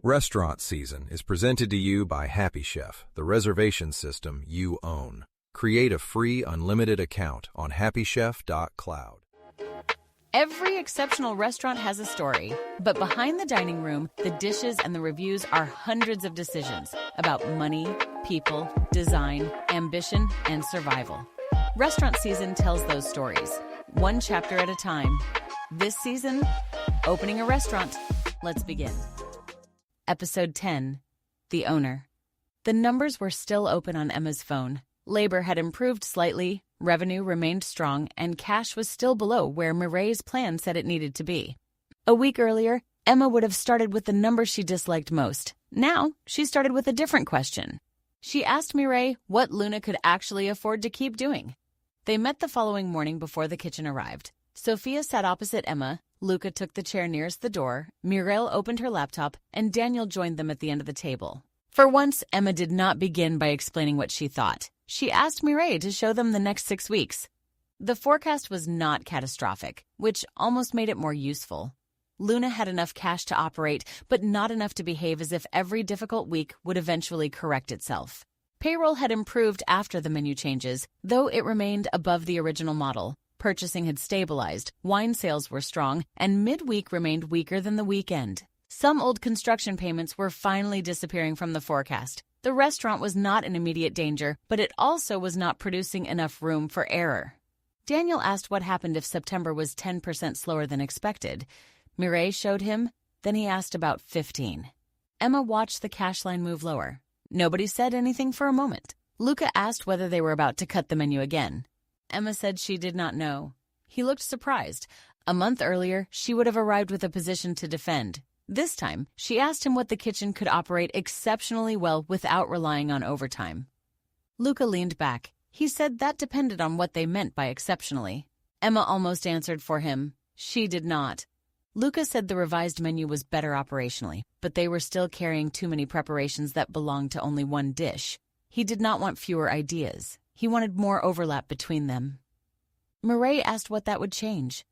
Restaurant season is presented to you by Happy Chef, the reservation system you own. Create a free unlimited account on happychef.cloud. Every exceptional restaurant has a story, but behind the dining room, the dishes and the reviews are hundreds of decisions about money, people, design, ambition, and survival. Restaurant season tells those stories, one chapter at a time. This season, opening a restaurant. Let's begin. Episode 10, The Owner. The numbers were still open on Emma's phone. Labor had improved slightly, revenue remained strong, and cash was still below where Mireille's plan said it needed to be. A week earlier, Emma would have started with the number she disliked most. Now, she started with a different question. She asked Mireille what Luna could actually afford to keep doing. They met the following morning before the kitchen arrived. Sofia sat opposite Emma, Luca took the chair nearest the door, Mireille opened her laptop, and Daniel joined them at the end of the table. For once, Emma did not begin by explaining what she thought. She asked Mireille to show them the next 6 weeks. The forecast was not catastrophic, which almost made it more useful. Luna had enough cash to operate, but not enough to behave as if every difficult week would eventually correct itself. Payroll had improved after the menu changes, though it remained above the original model. Purchasing had stabilized, wine sales were strong, and midweek remained weaker than the weekend. Some old construction payments were finally disappearing from the forecast. The restaurant was not in immediate danger, but it also was not producing enough room for error. Daniel asked what happened if September was 10% slower than expected. Mireille showed him, then he asked about 15. Emma watched the cash line move lower. Nobody said anything for a moment. Luca asked whether they were about to cut the menu again. Emma said she did not know. He looked surprised. A month earlier, she would have arrived with a position to defend. This time, she asked him what the kitchen could operate exceptionally well without relying on overtime. Luca leaned back. He said that depended on what they meant by exceptionally. Emma almost answered for him. She did not. Luca said the revised menu was better operationally, but they were still carrying too many preparations that belonged to only one dish. He did not want fewer ideas. He wanted more overlap between them. Mireille asked what that would change.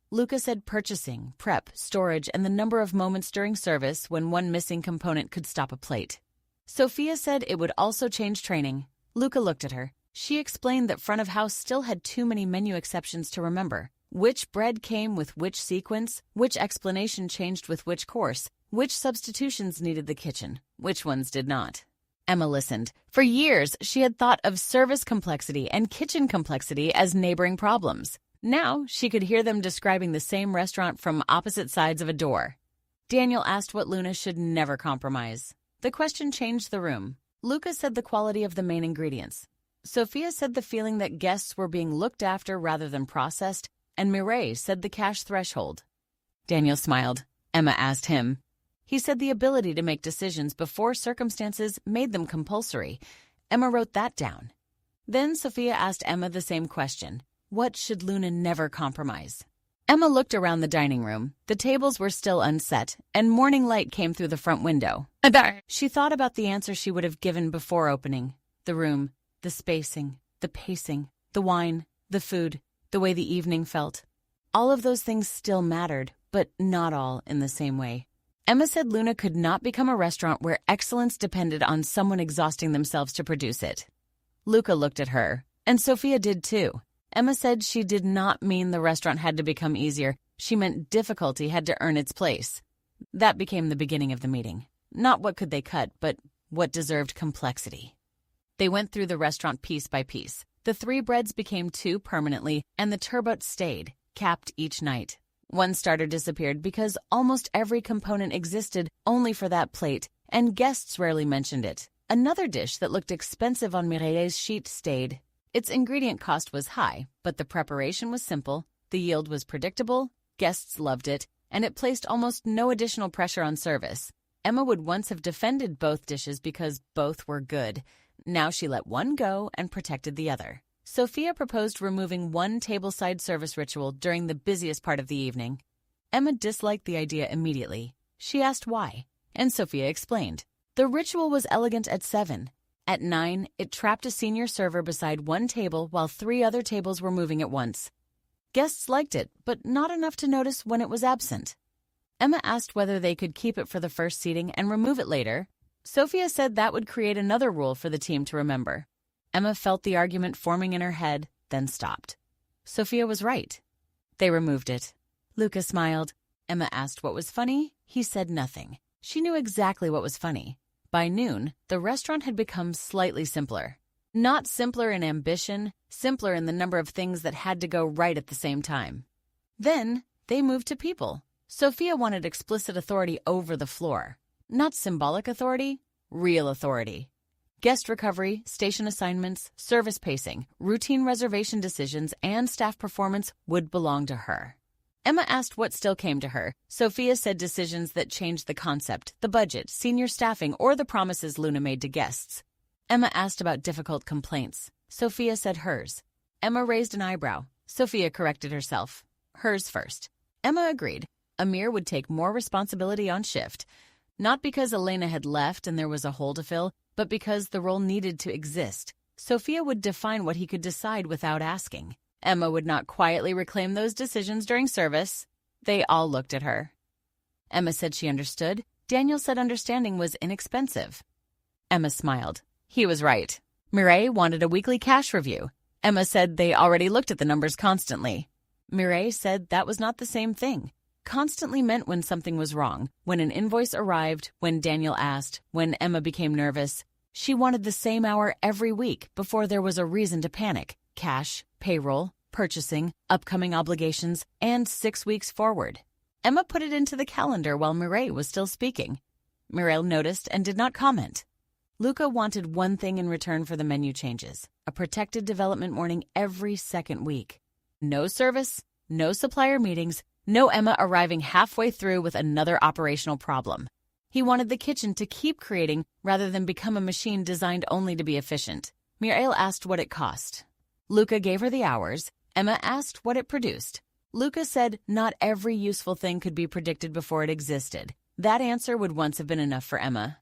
Luca said purchasing, prep, storage, and the number of moments during service when one missing component could stop a plate. Sofia said it would also change training. Luca looked at her. She explained that front of house still had too many menu exceptions to remember. Which bread came with which sequence, which explanation changed with which course, which substitutions needed the kitchen, which ones did not. Emma listened. For years, she had thought of service complexity and kitchen complexity as neighboring problems. Now, she could hear them describing the same restaurant from opposite sides of a door. Daniel asked what Luna should never compromise. The question changed the room. Luca said the quality of the main ingredients. Sofia said the feeling that guests were being looked after rather than processed, and Mireille said the cash threshold. Daniel smiled. Emma asked him. He said the ability to make decisions before circumstances made them compulsory. Emma wrote that down. Then Sofia asked Emma the same question. What should Luna never compromise? Emma looked around the dining room. The tables were still unset, and morning light came through the front window. She thought about the answer she would have given before opening. The room, the spacing, the pacing, the wine, the food, the way the evening felt. All of those things still mattered, but not all in the same way. Emma said Luna could not become a restaurant where excellence depended on someone exhausting themselves to produce it. Luca looked at her, and Sofia did too. Emma said she did not mean the restaurant had to become easier. She meant difficulty had to earn its place. That became the beginning of the meeting. Not what could they cut, but what deserved complexity. They went through the restaurant piece by piece. The 3 breads became 2 permanently, and the turbot stayed, capped each night. One starter disappeared because almost every component existed only for that plate, and guests rarely mentioned it. Another dish that looked expensive on Mireille's sheet stayed. Its ingredient cost was high, but the preparation was simple, the yield was predictable, guests loved it, and it placed almost no additional pressure on service. Emma would once have defended both dishes because both were good. Now she let one go and protected the other. Sofia proposed removing one tableside service ritual during the busiest part of the evening. Emma disliked the idea immediately. She asked why, and Sofia explained. The ritual was elegant at 7. At 9, it trapped a senior server beside one table while 3 other tables were moving at once. Guests liked it, but not enough to notice when it was absent. Emma asked whether they could keep it for the first seating and remove it later. Sofia said that would create another rule for the team to remember. Emma felt the argument forming in her head, then stopped. Sofia was right. They removed it. Luca smiled. Emma asked what was funny. He said nothing. She knew exactly what was funny. By noon, the restaurant had become slightly simpler. Not simpler in ambition, simpler in the number of things that had to go right at the same time. Then, they moved to people. Sofia wanted explicit authority over the floor. Not symbolic authority, real authority. Guest recovery, station assignments, service pacing, routine reservation decisions, and staff performance would belong to her. Emma asked what still came to her. Sofia said decisions that changed the concept, the budget, senior staffing, or the promises Luna made to guests. Emma asked about difficult complaints. Sofia said hers. Emma raised an eyebrow. Sofia corrected herself. Hers first. Emma agreed. Amir would take more responsibility on shift. Not because Elena had left and there was a hole to fill, but because the role needed to exist. Sofia would define what he could decide without asking. Emma would not quietly reclaim those decisions during service. They all looked at her. Emma said she understood. Daniel said understanding was inexpensive. Emma smiled. He was right. Mireille wanted a weekly cash review. Emma said they already looked at the numbers constantly. Mireille said that was not the same thing. Constantly meant when something was wrong, when an invoice arrived, when Daniel asked, when Emma became nervous. She wanted the same hour every week before there was a reason to panic. Cash, payroll, purchasing, upcoming obligations, and 6 weeks forward. Emma put it into the calendar while Mireille was still speaking. Mireille noticed and did not comment. Luca wanted one thing in return for the menu changes, a protected development morning every second week. No service, no supplier meetings, no Emma arriving halfway through with another operational problem. He wanted the kitchen to keep creating rather than become a machine designed only to be efficient. Mireille asked what it cost. Luca gave her the hours. Emma asked what it produced. Luca said not every useful thing could be predicted before it existed. That answer would once have been enough for Emma.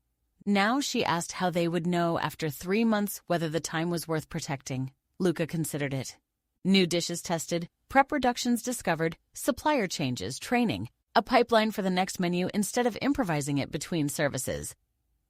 Now she asked how they would know after 3 months whether the time was worth protecting. Luca considered it. New dishes tested, prep reductions discovered, supplier changes, training, a pipeline for the next menu instead of improvising it between services.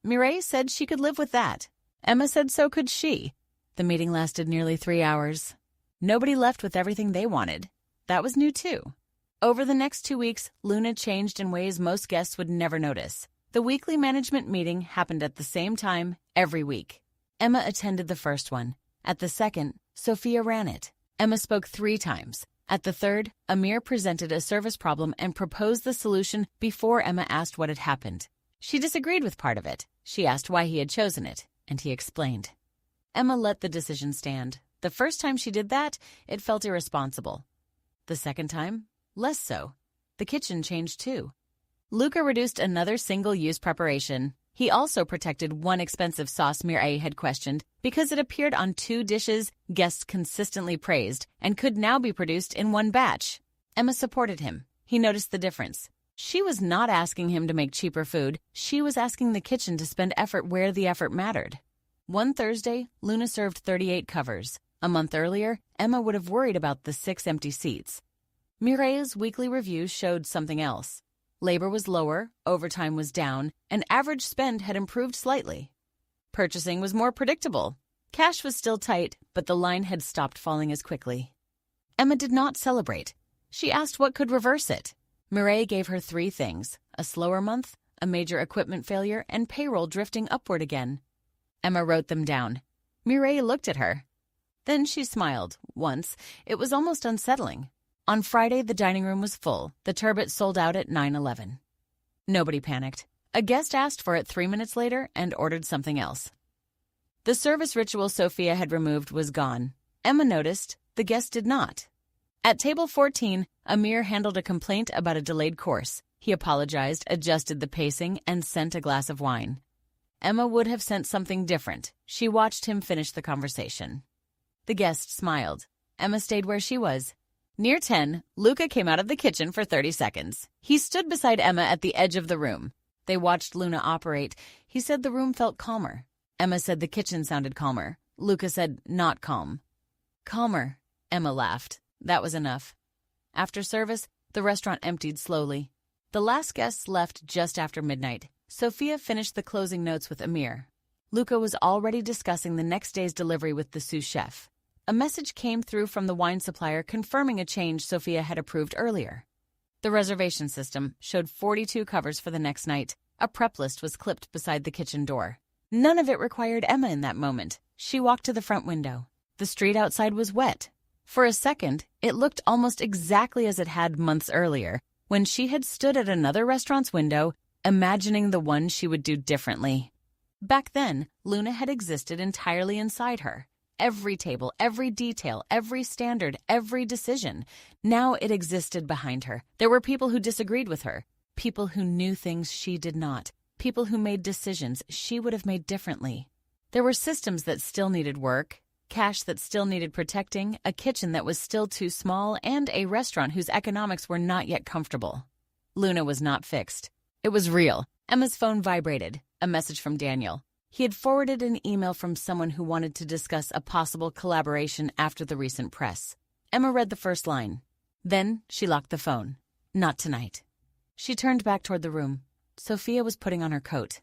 Mireille said she could live with that. Emma said so could she. The meeting lasted nearly 3 hours. Nobody left with everything they wanted. That was new too. Over the next 2 weeks, Luna changed in ways most guests would never notice. The weekly management meeting happened at the same time every week. Emma attended the first one. At the second, Sofia ran it. Emma spoke 3 times. At the third, Amir presented a service problem and proposed the solution before Emma asked what had happened. She disagreed with part of it. She asked why he had chosen it, and he explained. Emma let the decision stand. The first time she did that, it felt irresponsible. The second time, less so. The kitchen changed too. Luca reduced another single-use preparation. He also protected one expensive sauce Mireille had questioned because it appeared on 2 dishes guests consistently praised and could now be produced in one batch. Emma supported him. He noticed the difference. She was not asking him to make cheaper food. She was asking the kitchen to spend effort where the effort mattered. One Thursday, Luna served 38 covers. A month earlier, Emma would have worried about the 6 empty seats. Mireille's weekly review showed something else. Labor was lower, overtime was down, and average spend had improved slightly. Purchasing was more predictable. Cash was still tight, but the line had stopped falling as quickly. Emma did not celebrate. She asked what could reverse it. Mireille gave her 3 things: a slower month, a major equipment failure, and payroll drifting upward again. Emma wrote them down. Mireille looked at her. Then she smiled. Once, it was almost unsettling. On Friday, the dining room was full. The turbot sold out at 9:11. Nobody panicked. A guest asked for it 3 minutes later and ordered something else. The service ritual Sofia had removed was gone. Emma noticed. The guest did not. At table 14, Amir handled a complaint about a delayed course. He apologized, adjusted the pacing, and sent a glass of wine. Emma would have sent something different. She watched him finish the conversation. The guest smiled. Emma stayed where she was. Near 10, Luca came out of the kitchen for 30 seconds. He stood beside Emma at the edge of the room. They watched Luna operate. He said the room felt calmer. Emma said the kitchen sounded calmer. Luca said not calm. Calmer. Emma laughed. That was enough. After service, the restaurant emptied slowly. The last guests left just after midnight. Sofia finished the closing notes with Amir. Luca was already discussing the next day's delivery with the sous chef. A message came through from the wine supplier confirming a change Sofia had approved earlier. The reservation system showed 42 covers for the next night. A prep list was clipped beside the kitchen door. None of it required Emma in that moment. She walked to the front window. The street outside was wet. For a second, it looked almost exactly as it had months earlier, when she had stood at another restaurant's window, imagining the one she would do differently. Back then, Luna had existed entirely inside her. Every table, every detail, every standard, every decision. Now it existed behind her. There were people who disagreed with her, people who knew things she did not, people who made decisions she would have made differently. There were systems that still needed work, cash that still needed protecting, a kitchen that was still too small, and a restaurant whose economics were not yet comfortable. Luna was not fixed. It was real. Emma's phone vibrated. A message from Daniel. He had forwarded an email from someone who wanted to discuss a possible collaboration after the recent press. Emma read the first line. Then she locked the phone. Not tonight. She turned back toward the room. Sofia was putting on her coat.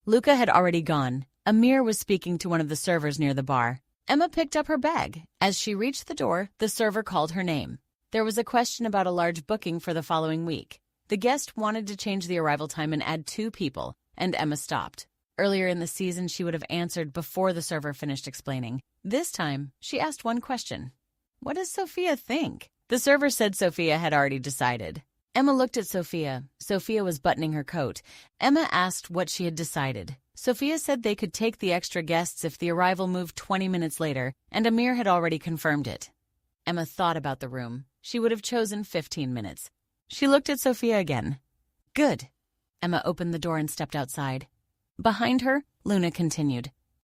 Luca had already gone. Amir was speaking to one of the servers near the bar. Emma picked up her bag. As she reached the door, the server called her name. There was a question about a large booking for the following week. The guest wanted to change the arrival time and add 2 people, and Emma stopped. Earlier in the season, she would have answered before the server finished explaining. This time, she asked one question. What does Sofia think? The server said Sofia had already decided. Emma looked at Sofia. Sofia was buttoning her coat. Emma asked what she had decided. Sofia said they could take the extra guests if the arrival moved 20 minutes later, and Amir had already confirmed it. Emma thought about the room. She would have chosen 15 minutes. She looked at Sofia again. Good. Emma opened the door and stepped outside. Behind her, Luna continued.